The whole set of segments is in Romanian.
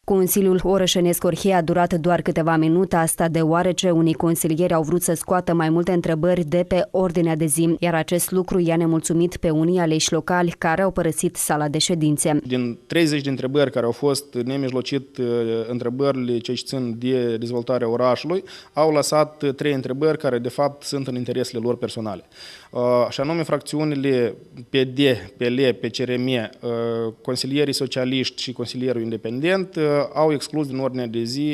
Consiliul Orășenesc Orhei a durat doar câteva minute, asta deoarece unii consilieri au vrut să scoată mai multe întrebări de pe ordinea de zi, iar acest lucru i-a nemulțumit pe unii aleși locali care au părăsit sala de ședințe. Din 30 de întrebări care au fost nemijlocit întrebările ce țin de dezvoltarea orașului, au lăsat 3 întrebări care de fapt sunt în interesele lor personale. Și anume fracțiunile PD, PL, PCRM, consilierii socialiști și consilierul independent au exclus din ordinea de zi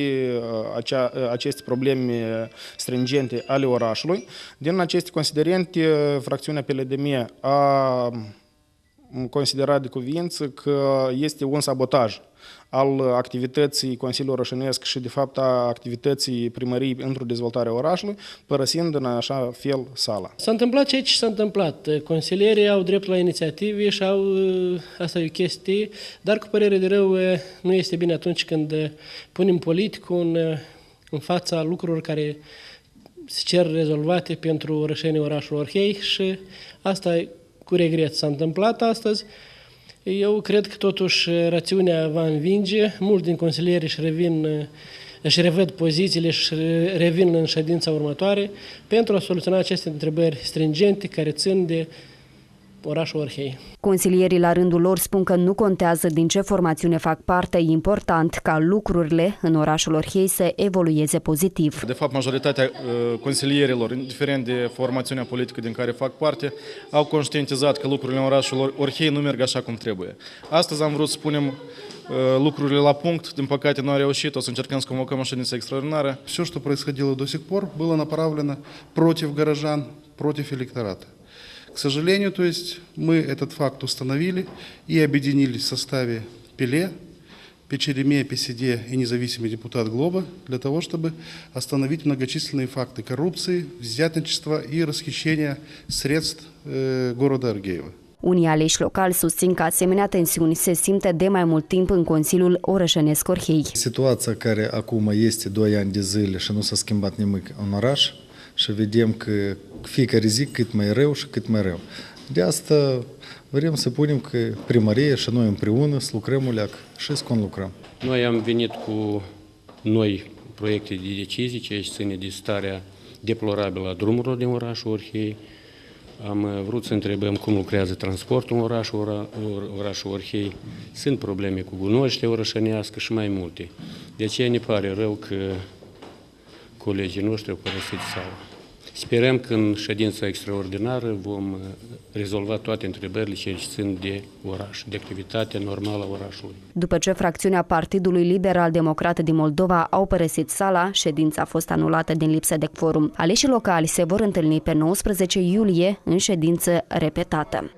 aceste probleme stringente ale orașului. Din aceste considerente, fracțiunea PLDM a considerat de cuviință că este un sabotaj al activității Consiliului Orășenesc și de fapt a activității primăriei pentru dezvoltarea orașului, părăsind în așa fel sala. S-a întâmplat ceea ce s-a întâmplat. Consilierii au drept la inițiative și asta e o chestie, dar cu părere de rău nu este bine atunci când punem politicul în fața lucrurilor care se cer rezolvate pentru orășenii orașului Orhei și asta cu regret s-a întâmplat astăzi. Eu cred că totuși rațiunea va învinge, mulți din consilieri își revăd pozițiile și revin în ședința următoare pentru a soluționa aceste întrebări stringente care țin de orașul Orhei. Consilierii la rândul lor spun că nu contează din ce formațiune fac parte, e important ca lucrurile în orașul Orhei să evolueze pozitiv. De fapt, majoritatea consilierilor, indiferent de formațiunea politică din care fac parte, au conștientizat că lucrurile în orașul Orhei nu merg așa cum trebuie. Astăzi am vrut să punem lucруrile la punct, din păcate nu a reușit, o să încercăm să convocăm o ședință extraordinară. Все, что происходило до сих пор, было направлено против горожан, против электората. К сожалению, то есть мы этот факт установили и объединились в составе ПЕЛЕ, ПЧРМ, ПСД и независимый депутат ГЛОБА для того, чтобы остановить многочисленные факты коррупции, взятничества и расхищения средств города Оргеева. Unii aleși locali susțin că asemenea tensiuni se simte de mai mult timp în Consiliul Orășenesc Orhei. Situația care acum este 2 ani de zile și nu s-a schimbat nimic în oraș și vedem că fiecare zi cât mai rău și cât mai rău. De asta vrem să punem că primăria și noi împreună să lucrăm o leacă și să conlucrăm. Noi am venit cu noi proiecte de decizii, ce ține de starea deplorabilă a drumurilor din orașul Orhei. Am vrut să întrebăm cum lucrează transportul în orașul Orhei. Sunt probleme cu gunoaște orășănească și mai multe. De aceea ne pare rău că colegii noștri au părăsit sala. Sperăm că în ședința extraordinară vom rezolva toate întrebările ce țin de oraș, de activitatea normală a orașului. După ce fracțiunea Partidului Liberal-Democrat din Moldova au părăsit sala, ședința a fost anulată din lipsă de quorum. Aleșii locali se vor întâlni pe 19 iulie în ședință repetată.